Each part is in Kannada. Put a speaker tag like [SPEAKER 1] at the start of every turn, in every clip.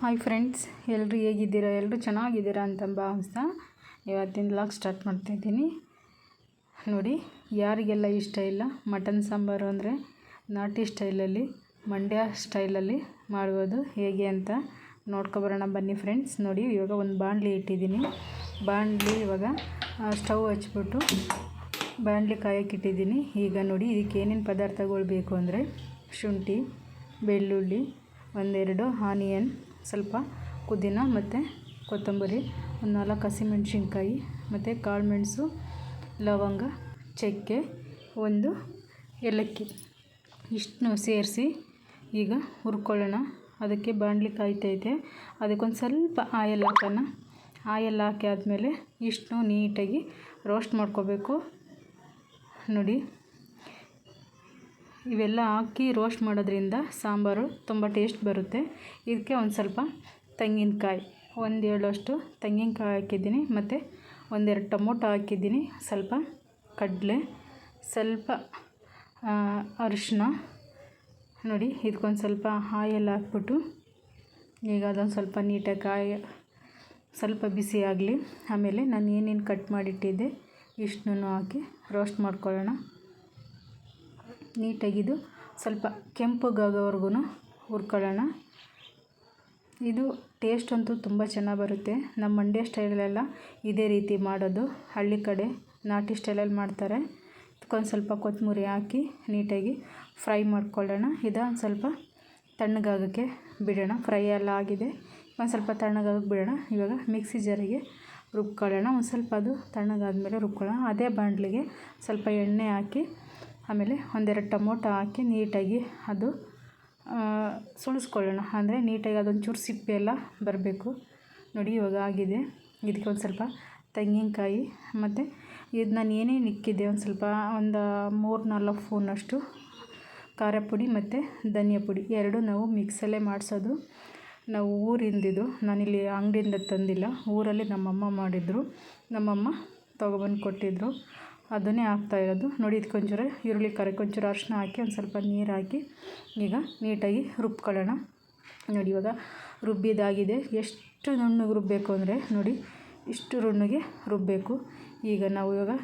[SPEAKER 1] ಹಾಯ್ ಫ್ರೆಂಡ್ಸ್, ಎಲ್ಲರೂ ಹೇಗಿದ್ದೀರಾ? ಎಲ್ಲರೂ ಚೆನ್ನಾಗಿದ್ದೀರಾ ಅಂತ ಭಾವಿಸ್ತಾ ಇವತ್ತಿನ ವ್ಲಾಗ್ ಸ್ಟಾರ್ಟ್ ಮಾಡ್ತಾಯಿದ್ದೀನಿ. ನೋಡಿ, ಯಾರಿಗೆಲ್ಲ ಇಷ್ಟ ಇಲ್ಲ ಮಟನ್ ಸಾಂಬಾರು ಅಂದರೆ ನಾಟಿ ಸ್ಟೈಲಲ್ಲಿ, ಮಂಡ್ಯ ಸ್ಟೈಲಲ್ಲಿ ಮಾಡುವುದು ಹೇಗೆ ಅಂತ ನೋಡ್ಕೊಬರೋಣ ಬನ್ನಿ ಫ್ರೆಂಡ್ಸ್. ನೋಡಿ, ಇವಾಗ ಒಂದು ಬಾಣಲಿ ಇಟ್ಟಿದ್ದೀನಿ. ಬಾಣಲಿ ಇವಾಗ ಸ್ಟವ್ ಹಚ್ಬಿಟ್ಟು ಬಾಣಲಿ ಕಾಯಕ್ಕಿಟ್ಟಿದ್ದೀನಿ. ಈಗ ನೋಡಿ, ಇದಕ್ಕೆ ಏನೇನು ಪದಾರ್ಥಗಳು ಬೇಕು ಅಂದರೆ ಶುಂಠಿ, ಬೆಳ್ಳುಳ್ಳಿ, ಒಂದೆರಡು ಆನಿಯನ್, ಸ್ವಲ್ಪ ಪುದೀನ ಮತ್ತು ಕೊತ್ತಂಬರಿ, ಒಂದು 4 ಹಸಿಮೆಣ್ಸಿನ್ಕಾಯಿ ಮತ್ತು ಕಾಳುಮೆಣಸು, ಲವಂಗ, ಚಕ್ಕೆ, ಒಂದು ಏಲಕ್ಕಿ, ಇಷ್ಟನ್ನು ಸೇರಿಸಿ ಈಗ ಹುರ್ಕೊಳ್ಳೋಣ. ಅದಕ್ಕೆ ಬಾಣಲಿ ಕಾಯ್ತೈತೆ, ಅದಕ್ಕೊಂದು ಸ್ವಲ್ಪ ಆಯಲ್ ಹಾಕೋಣ. ಆಯಲ್ ಹಾಕಿ ಆದಮೇಲೆ ಇಷ್ಟನ್ನು ನೀಟಾಗಿ ರೋಸ್ಟ್ ಮಾಡ್ಕೋಬೇಕು. ನೋಡಿ, ಇವೆಲ್ಲ ಹಾಕಿ ರೋಸ್ಟ್ ಮಾಡೋದ್ರಿಂದ ಸಾಂಬಾರು ತುಂಬ ಟೇಸ್ಟ್ ಬರುತ್ತೆ. ಇದಕ್ಕೆ ಒಂದು ಸ್ವಲ್ಪ ತೆಂಗಿನಕಾಯಿ, 1 ಏಳಷ್ಟು ತೆಂಗಿನಕಾಯಿ ಹಾಕಿದ್ದೀನಿ ಮತ್ತು 1-2 ಟೊಮೊಟೊ ಹಾಕಿದ್ದೀನಿ, ಸ್ವಲ್ಪ ಕಡಲೆ, ಸ್ವಲ್ಪ ಅರಿಶಿನ. ನೋಡಿ, ಇದಕ್ಕೊಂದು ಸ್ವಲ್ಪ ಆಯಲ್ ಹಾಕ್ಬಿಟ್ಟು ಈಗ ಅದೊಂದು ಸ್ವಲ್ಪ ನೀಟಾಗಿ ಸ್ವಲ್ಪ ಬಿಸಿ ಆಗಲಿ. ಆಮೇಲೆ ನಾನು ಏನೇನು ಕಟ್ ಮಾಡಿಟ್ಟಿದ್ದೆ ಇಷ್ಟನ್ನು ಹಾಕಿ ರೋಸ್ಟ್ ಮಾಡ್ಕೊಳ್ಳೋಣ. ನೀಟಾಗಿದು ಸ್ವಲ್ಪ ಕೆಂಪಗಾಗೋವರೆಗೂ ಹುರ್ಕೊಳ್ಳೋಣ. ಇದು ಟೇಸ್ಟ್ ಅಂತೂ ತುಂಬ ಚೆನ್ನಾಗಿ ಬರುತ್ತೆ. ನಮ್ಮ ಮಂಡ್ಯ ಸ್ಟೈಲಲ್ಲೆಲ್ಲ ಇದೇ ರೀತಿ ಮಾಡೋದು. ಹಳ್ಳಿ ಕಡೆ ನಾಟಿ ಸ್ಟೈಲಲ್ಲಿ ಮಾಡ್ತಾರೆ. ಇದಕ್ಕೊಂದು ಸ್ವಲ್ಪ ಕೊತ್ತಂಬರಿ ಹಾಕಿ ನೀಟಾಗಿ ಫ್ರೈ ಮಾಡ್ಕೊಳ್ಳೋಣ. ಇದೊಂದು ಸ್ವಲ್ಪ ತಣ್ಣಗಾಗೋಕ್ಕೆ ಬಿಡೋಣ. ಫ್ರೈ ಎಲ್ಲ ಆಗಿದೆ, ಒಂದು ಸ್ವಲ್ಪ ತಣ್ಣಗಾಗೋಕ್ಕೆ ಬಿಡೋಣ. ಇವಾಗ ಮಿಕ್ಸಿ ಜಾರಿಗೆ ರುಬ್ಕೊಳ್ಳೋಣ. ಒಂದು ಸ್ವಲ್ಪ ಅದು ತಣ್ಣಗಾದ್ಮೇಲೆ ರುಬ್ಕೊಳ್ಳೋಣ. ಅದೇ ಬಾಣಲಿಗೆ ಸ್ವಲ್ಪ ಎಣ್ಣೆ ಹಾಕಿ ಆಮೇಲೆ 1-2 ಟೊಮೊಟೊ ಹಾಕಿ ನೀಟಾಗಿ ಅದು ಸುಳಿಸ್ಕೊಳ್ಳೋಣ. ಅಂದರೆ ನೀಟಾಗಿ ಅದೊಂಚೂರು ಸಿಪ್ಪೆ ಎಲ್ಲ ಬರಬೇಕು. ನೋಡಿ, ಇವಾಗ ಆಗಿದೆ. ಇದಕ್ಕೆ ಒಂದು ಸ್ವಲ್ಪ ತೆಂಗಿನಕಾಯಿ ಮತ್ತು ಇದು ನಾನು ಏನೇನು ಇಕ್ಕಿದ್ದೆ ಒಂದು ಸ್ವಲ್ಪ ಒಂದು 3-4 ಸ್ಪೂನಷ್ಟು ಖಾರ ಪುಡಿ ಮತ್ತು ಧನಿಯಾ ಪುಡಿ, ಎರಡೂ ನಾವು ಮಿಕ್ಸಲ್ಲೇ ಮಾಡಿಸೋದು. ನಾವು ಊರಿಂದಿದ್ದು, ನಾನಿಲ್ಲಿ ಅಂಗಡಿಯಿಂದ ತಂದಿಲ್ಲ, ಊರಲ್ಲಿ ನಮ್ಮಮ್ಮ ಮಾಡಿದರು. ನಮ್ಮಮ್ಮ ತೊಗೊಬಂದು ಕೊಟ್ಟಿದ್ದರು, ಅದನ್ನೇ ಹಾಕ್ತಾಯಿರೋದು. ನೋಡಿ, ಇದಕ್ಕೊಂಚೂರು ಈರುಳ್ಳಿ ಖಾರಕ್ಕೆ ಒಂಚೂರು ಅರಿಶಿನ ಹಾಕಿ ಒಂದು ಸ್ವಲ್ಪ ನೀರು ಹಾಕಿ ಈಗ ನೀಟಾಗಿ ರುಬ್ಕೊಳ್ಳೋಣ. ನೋಡಿ, ಇವಾಗ ರುಬ್ಬಿದಾಗಿದೆ. ಎಷ್ಟು ನುಣ್ಣಗೆ ರುಬ್ಬಬೇಕು ಅಂದರೆ ನೋಡಿ, ಇಷ್ಟು ನುಣ್ಣಗೆ ರುಬ್ಬಬೇಕು. ಈಗ ನಾವು ಇವಾಗ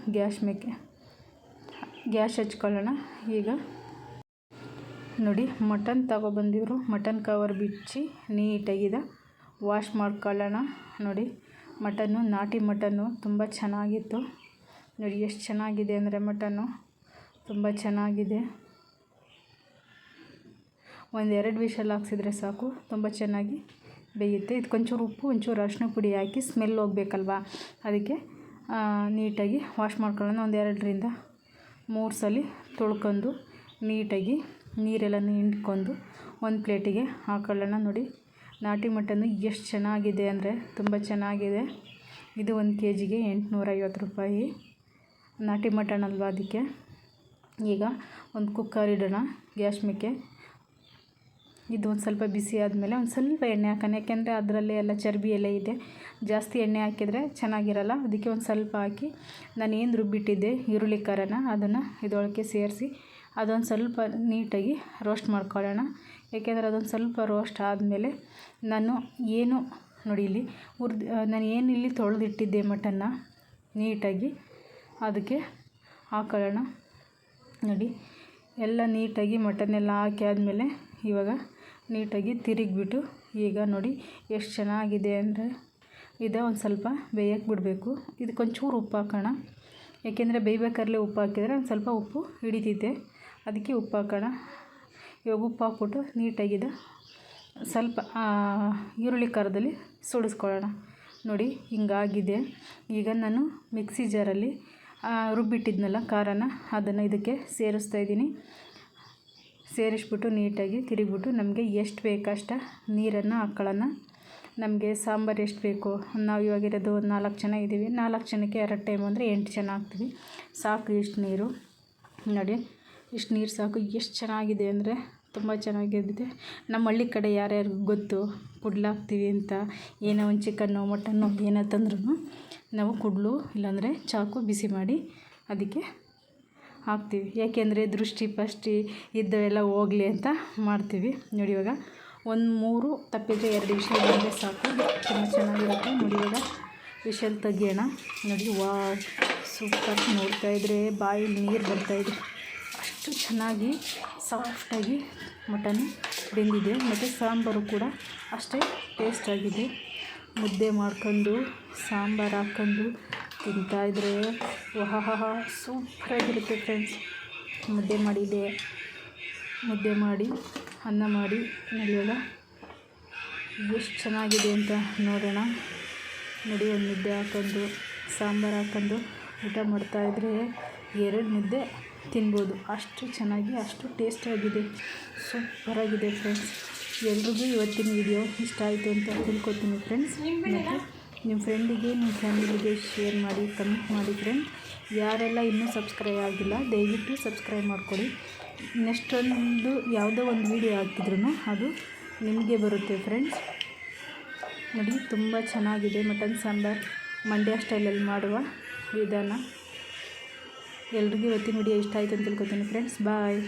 [SPEAKER 1] ಗ್ಯಾಸ್ ಹಚ್ಕೊಳ್ಳೋಣ. ಈಗ ನೋಡಿ, ಮಟನ್ ತಗೊಬಂದಿದ್ರು, ಮಟನ್ ಕವರ್ ಬಿಚ್ಚಿ ನೀಟಾಗಿದೆ ವಾಶ್ ಮಾಡ್ಕೊಳ್ಳೋಣ. ನೋಡಿ, ಮಟನ್ನು ನಾಟಿ ಮಟನ್ನು ತುಂಬ ಚೆನ್ನಾಗಿತ್ತು. ನೋಡಿ ಎಷ್ಟು ಚೆನ್ನಾಗಿದೆ ಅಂದರೆ ಮಟನ್ನು ತುಂಬ ಚೆನ್ನಾಗಿದೆ. 1-2 ವಿಷಲ್ ಹಾಕ್ಸಿದ್ರೆ ಸಾಕು, ತುಂಬ ಚೆನ್ನಾಗಿ ಬೇಯುತ್ತೆ. ಇದಕ್ಕೊಂಚೂರು ಉಪ್ಪು, ಒಂಚೂರು ಅರಿಶಿನ ಪುಡಿ ಹಾಕಿ ಸ್ಮೆಲ್ ಹೋಗ್ಬೇಕಲ್ವ, ಅದಕ್ಕೆ ನೀಟಾಗಿ ವಾಶ್ ಮಾಡ್ಕೊಳ್ಳೋಣ. 2-3 ಸಲ ತೊಳ್ಕೊಂಡು ನೀಟಾಗಿ ನೀರೆಲ್ಲ ಹಿಂಡ್ಕೊಂಡು ಒಂದು ಪ್ಲೇಟಿಗೆ ಹಾಕೊಳ್ಳೋಣ. ನೋಡಿ, ನಾಟಿ ಮಟನ್ನು ಎಷ್ಟು ಚೆನ್ನಾಗಿದೆ ಅಂದರೆ ತುಂಬ ಚೆನ್ನಾಗಿದೆ. ಇದು 1 kgಗೆ 850 ರೂಪಾಯಿ. ನಾಟಿ ಮಟನ್ ಅಲ್ವಾ, ಅದಕ್ಕೆ. ಈಗ ಒಂದು ಕುಕ್ಕರ್ ಇಡೋಣ ಗ್ಯಾಸ್ ಮೇಲೆ. ಇದು ಒಂದು ಸ್ವಲ್ಪ ಬಿಸಿ ಆದಮೇಲೆ ಒಂದು ಸ್ವಲ್ಪ ಎಣ್ಣೆ ಹಾಕೋಣ. ಯಾಕೆಂದರೆ ಅದರಲ್ಲಿ ಎಲ್ಲ ಚರ್ಬಿ ಎಲ್ಲ ಇದೆ, ಜಾಸ್ತಿ ಎಣ್ಣೆ ಹಾಕಿದರೆ ಚೆನ್ನಾಗಿರಲ್ಲ. ಅದಕ್ಕೆ ಒಂದು ಸ್ವಲ್ಪ ಹಾಕಿ ನಾನು ಏನು ರುಬ್ಬಿಟ್ಟಿದ್ದೆ ಈರುಳ್ಳಿ ಖಾರನ ಅದನ್ನು ಇದರೊಳಗೆ ಸೇರಿಸಿ ಅದೊಂದು ಸ್ವಲ್ಪ ನೀಟಾಗಿ ರೋಸ್ಟ್ ಮಾಡ್ಕೊಳ್ಳೋಣ. ಏಕೆಂದರೆ ಅದೊಂದು ಸ್ವಲ್ಪ ರೋಸ್ಟ್ ಆದಮೇಲೆ ನಾನು ಏನು ನೋಡಿ ಇಲ್ಲಿ ನಾನು ಏನು ಇಲ್ಲಿ ತೊಳೆದಿಟ್ಟಿದ್ದೆ ಮಟನ್ನ ನೀಟಾಗಿ ಅದಕ್ಕೆ ಹಾಕೊಳ್ಳೋಣ. ನೋಡಿ, ಎಲ್ಲ ನೀಟಾಗಿ ಮಟನ್ನೆಲ್ಲ ಹಾಕಿ ಆದಮೇಲೆ ಇವಾಗ ನೀಟಾಗಿ ತಿರುಗಿಬಿಟ್ಟು ಈಗ ನೋಡಿ ಎಷ್ಟು ಚೆನ್ನಾಗಿದೆ ಅಂದರೆ ಇದು ಒಂದು ಸ್ವಲ್ಪ ಬೇಯಕ್ಕೆ ಬಿಡಬೇಕು. ಇದಕ್ಕೊಂಚೂರು ಉಪ್ಪು ಹಾಕೋಣ. ಏಕೆಂದರೆ ಬೇಯಬೇಕಾದ್ರೆ ಉಪ್ಪು ಹಾಕಿದರೆ ಒಂದು ಸ್ವಲ್ಪ ಉಪ್ಪು ಹಿಡಿತೈತೆ, ಅದಕ್ಕೆ ಉಪ್ಪು ಹಾಕೋಣ. ಇವಾಗ ಉಪ್ಪು ಹಾಕ್ಬಿಟ್ಟು ನೀಟಾಗಿದೆ ಸ್ವಲ್ಪ ಈರುಳ್ಳಿ ಖಾರದಲ್ಲಿ ಸುಡಿಸ್ಕೊಳ್ಳೋಣ. ನೋಡಿ, ಹಿಂಗಾಗಿದೆ. ಈಗ ನಾನು ಮಿಕ್ಸಿ ಜಾರಲ್ಲಿ ರುಬ್ಬಿಟ್ಟಿದ್ನಲ್ಲ ಖಾರನ, ಅದನ್ನು ಇದಕ್ಕೆ ಸೇರಿಸ್ತಾಯಿದ್ದೀನಿ. ಸೇರಿಸ್ಬಿಟ್ಟು ನೀಟಾಗಿ ತಿರುಗಿಬಿಟ್ಟು ನಮಗೆ ಎಷ್ಟು ಬೇಕಷ್ಟು ನೀರನ್ನು ಹಾಕ್ಕೊಳ್ಳೋಣ. ನಮಗೆ ಸಾಂಬಾರು ಎಷ್ಟು ಬೇಕು, ನಾವು ಇವಾಗಿರೋದು 4 ಜನ ಇದ್ದೀವಿ, 4 ಜನಕ್ಕೆ 2 ಟೈಮ್ ಅಂದರೆ 8 ಜನ ಹಾಕ್ತೀವಿ, ಸಾಕು ಇಷ್ಟು ನೀರು. ನೋಡಿ, ಇಷ್ಟು ನೀರು ಸಾಕು. ಎಷ್ಟು ಚೆನ್ನಾಗಿದೆ ಅಂದರೆ ತುಂಬ ಚೆನ್ನಾಗಿದೆ. ನಮ್ಮ ಹಳ್ಳಿ ಕಡೆ ಯಾರ್ಯಾರಿಗೂ ಗೊತ್ತು ಕುಡ್ಲು ಹಾಕ್ತೀವಿ ಅಂತ. ಏನೋ ಒಂದು ಚಿಕನ್ನು ಮಟನ್ನು ಏನೋ ತಂದ್ರೂ ನಾವು ಕುಡ್ಲು ಇಲ್ಲಾಂದರೆ ಚಾಕು ಬಿಸಿ ಮಾಡಿ ಅದಕ್ಕೆ ಹಾಕ್ತೀವಿ. ಯಾಕೆಂದರೆ ದೃಷ್ಟಿ ಪಷ್ಟಿ ಇದ್ದವೆಲ್ಲ ಹೋಗಲಿ ಅಂತ ಮಾಡ್ತೀವಿ. ನೋಡಿ, ಇವಾಗ ಒಂದು 3 ತಪ್ಪಿದ್ರೆ 2 ವಿಷಲ್ ಬಂದರೆ ಸಾಕು, ತುಂಬ ಚೆನ್ನಾಗಿರುತ್ತೆ. ನೋಡಿ ಇವಾಗ ವಿಷಲ್ ತೆಗಿಯೋಣ. ನೋಡಿ ವಾವ್ ಸೂಪರ್, ನೋಡ್ತಾಯಿದ್ರೆ ಬಾಯಲ್ಲಿ ನೀರು ಬರ್ತಾಯಿದೆ, ಅಷ್ಟು ಚೆನ್ನಾಗಿ ಸಾಫ್ಟಾಗಿ ಮಟನ್ ಬೆಂದಿದೆ. ಮತ್ತು ಸಾಂಬಾರು ಕೂಡ ಅಷ್ಟೇ ಟೇಸ್ಟಾಗಿದೆ. ಮುದ್ದೆ ಮಾಡ್ಕೊಂಡು ಸಾಂಬಾರು ಹಾಕ್ಕೊಂಡು ತಿಂತಾಯಿದ್ರೆ ವಾಹ ಸೂಪರಾಗಿರುತ್ತೆ ಫ್ರೆಂಡ್ಸ್. ಮುದ್ದೆ ಮಾಡಿದೆ, ಮುದ್ದೆ ಮಾಡಿ ಅನ್ನ ಮಾಡಿ ನಡೆಯೋಲ್ಲ, ಎಷ್ಟು ಚೆನ್ನಾಗಿದೆ ಅಂತ ನೋಡೋಣ. ನೋಡಿ ಒಂದು ಮುದ್ದೆ ಹಾಕ್ಕೊಂಡು ಸಾಂಬಾರು ಹಾಕ್ಕೊಂಡು ಊಟ ಮಾಡ್ತಾಯಿದ್ರೆ 2 ಮುದ್ದೆ ತಿನ್ಬೋದು, ಅಷ್ಟು ಚೆನ್ನಾಗಿ ಅಷ್ಟು ಟೇಸ್ಟಾಗಿದೆ, ಸೂಪರಾಗಿದೆ ಫ್ರೆಂಡ್ಸ್. ಎಲ್ರಿಗೂ ಇವತ್ತಿನ ವಿಡಿಯೋ ಇಷ್ಟ ಆಯಿತು ಅಂತ ತಿಳ್ಕೊತೀನಿ ಫ್ರೆಂಡ್ಸ್. ಮತ್ತು ನಿಮ್ಮ ಫ್ರೆಂಡಿಗೆ ನಿಮ್ಮ ಫ್ಯಾಮಿಲಿಗೆ ಶೇರ್ ಮಾಡಿ, ಕಮೆಂಟ್ ಮಾಡಿ ಫ್ರೆಂಡ್. ಯಾರೆಲ್ಲ ಇನ್ನೂ ಸಬ್ಸ್ಕ್ರೈಬ್ ಆಗಿಲ್ಲ ದಯವಿಟ್ಟು ಸಬ್ಸ್ಕ್ರೈಬ್ ಮಾಡಿಕೊಡಿ. ನೆಕ್ಸ್ಟ್ ಯಾವುದೋ ಒಂದು ವೀಡಿಯೋ ಹಾಕಿದ್ರೂ ಅದು ನಿಮಗೆ ಬರುತ್ತೆ ಫ್ರೆಂಡ್ಸ್. ನೋಡಿ ತುಂಬ ಚೆನ್ನಾಗಿದೆ ಮಟನ್ ಸಾಂಬಾರು, ಮಂಡ್ಯ ಸ್ಟೈಲಲ್ಲಿ ಮಾಡುವ ವಿಧಾನ. ಎಲ್ರಿಗೂ ಇವತ್ತಿನ ವಿಡಿಯೋ ಇಷ್ಟ ಆಯಿತು ಅಂತ ತಿಳ್ಕೊತೀನಿ ಫ್ರೆಂಡ್ಸ್. ಬಾಯ್.